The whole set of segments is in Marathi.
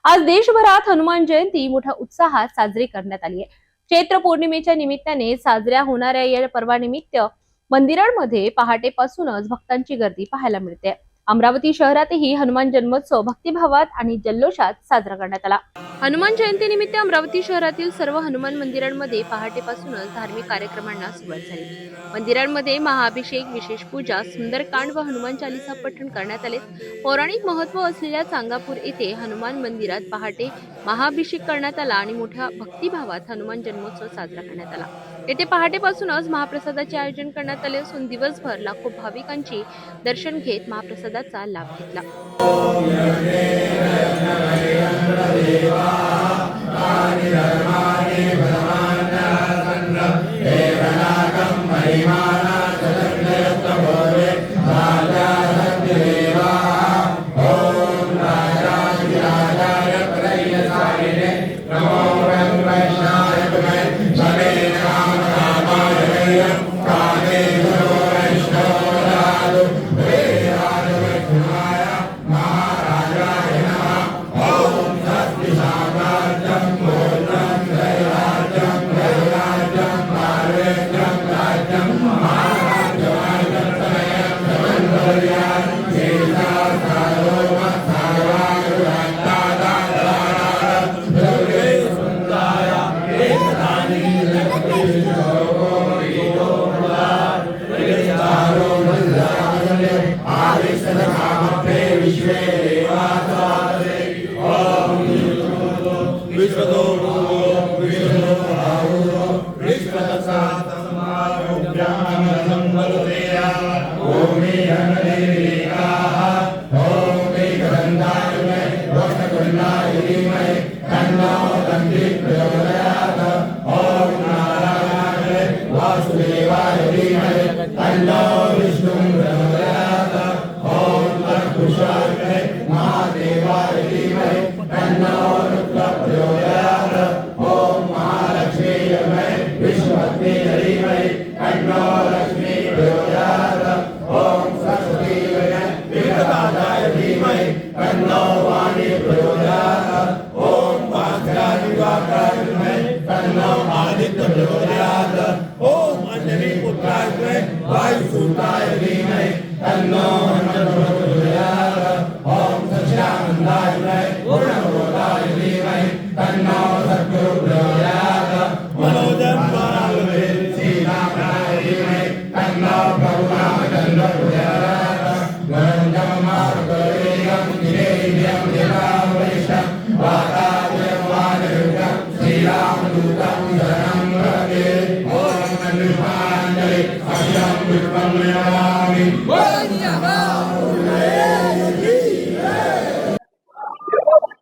आज देशभरात हनुमान जयंती मोठ्या उत्साहात साजरी करण्यात आली आहे। चैत्र पौर्णिमेच्या निमित्ताने साजऱ्या होणाऱ्या या पर्वानिमित्त मंदिरांमध्ये पहाटेपासूनच भक्तांची गर्दी पाहायला मिळते। अमरावती शहरातही हनुमान जन्मोत्सव भक्तिभावात आणि जल्लोषात साजरा करण्यात आला। हनुमान जयंती निमित्त अमरावती शहरातील सर्व हनुमान मंदिरांमध्ये पहाटेपासूनच धार्मिक कार्यक्रमांना सुरुवात झाली। मंदिरांमध्ये महाअभिषेक, विशेष पूजा, सुंदरकांड व हनुमान चालीसा पठण करण्यात आले। पौराणिक महत्व असलेल्या चांगापूर येथे हनुमान मंदिरात पहाटे महाअभिषेक करण्यात आला आणि मोठ्या भक्तिभावात हनुमान जन्मोत्सव साजरा करण्यात आला। येथे पहाटेपासूनच महाप्रसादाचे आयोजन करण्यात आले असून दिवसभर लाखो भाविकांची दर्शन घेत महाप्रसादाचा लाभ घेतला।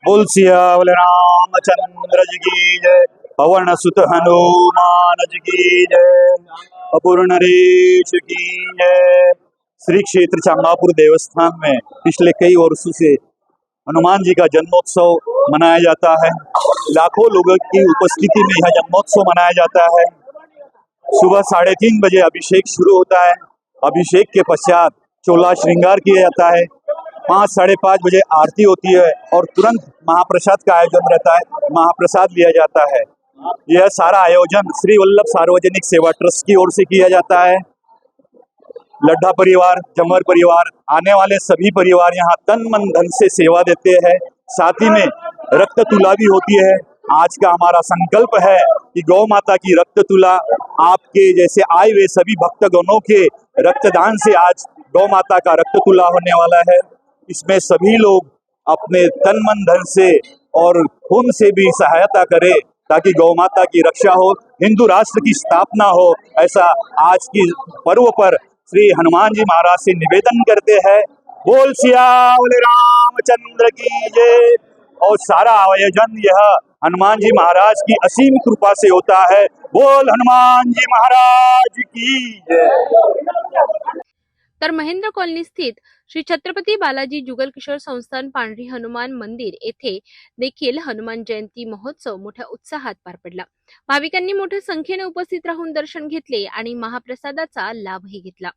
बोल सियावल रामचंद्र जी की जय। पवन सुत हनुमान जी की जय। अपूर्ण रेश की जय। श्री क्षेत्र चांगापुर देवस्थान में पिछले कई वर्षों से हनुमान जी का जन्मोत्सव मनाया जाता है। लाखों लोगों की उपस्थिति में यह जन्मोत्सव मनाया जाता है। सुबह 3:30 बजे अभिषेक शुरू होता है। अभिषेक के पश्चात चोला श्रृंगार किया जाता है। 5 साढ़े 5 बजे आरती होती है और तुरंत महाप्रसाद का आयोजन रहता है। महाप्रसाद लिया जाता है। यह सारा आयोजन श्री वल्लभ सार्वजनिक सेवा ट्रस्ट की ओर से किया जाता है। लड्ढा परिवार, जमर परिवार, आने वाले सभी परिवार यहाँ तन मन धन से सेवा देते हैं। साथ ही में रक्त तुला भी होती है। आज का हमारा संकल्प है कि गौ माता की रक्त तुला, आपके जैसे आए हुए सभी भक्तगणों के रक्तदान से आज गौ माता का रक्त तुला होने वाला है। इसमें सभी लोग अपने तन मन धन से और खून से भी सहायता करें ताकि गौ माता की रक्षा हो, हिंदू राष्ट्र की स्थापना हो। ऐसा आज की पर्व पर श्री हनुमान जी महाराज से निवेदन करते हैं। बोल सियावल रामचंद्र की जय। और सारा आयोजन यह हनुमान जी महाराज की असीम कृपा से होता है। बोल हनुमान जी महाराज की जय। तर महेंद्र कॉलनी स्थित श्री छत्रपती बालाजी जुगल किशोर संस्थान पांढरी हनुमान मंदिर येथे देखील हनुमान जयंती महोत्सव मोठ्या उत्साहात पार पडला। भाविकांनी मोठ्या संख्येने उपस्थित राहून दर्शन घेतले आणि महाप्रसादाचा लाभही घेतला।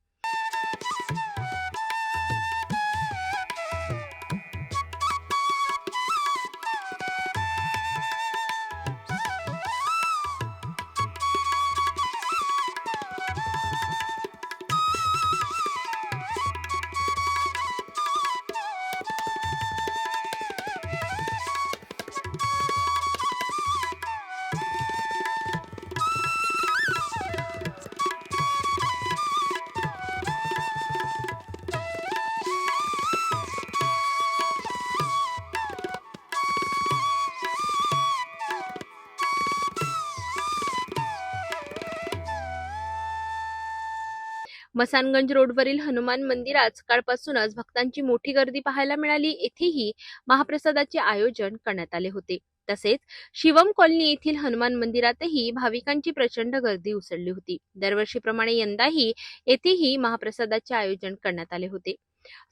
मसानगंज रोडवरील हनुमान मंदिरात सकाळपासूनच भक्तांची मोठी गर्दी पाहायला मिळाली. येथेही महाप्रसादाचे आयोजन करण्यात आले होते. तसेच शिवम कॉलनी येथील हनुमान मंदिरातही भाविकांची प्रचंड गर्दी उसळली होती. दरवर्षीप्रमाणे यंदाही येथेही महाप्रसादाचे आयोजन करण्यात आले होते.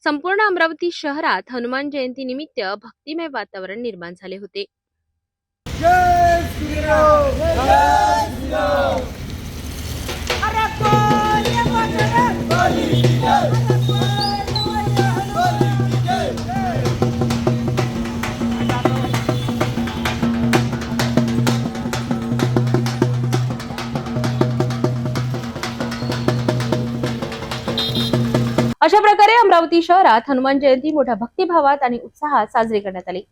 संपूर्ण अमरावती शहरात हनुमान जयंती निमित्त भक्तिमय वातावरण निर्माण झाले होते. जय श्रीराम जय श्रीराम अरे बोल बोली जय बोली जय अशा प्रकारे अमरावती शहरात हनुमान जयंती मोठ्या भक्तिभावात आणि उत्साहात साजरी करण्यात आली.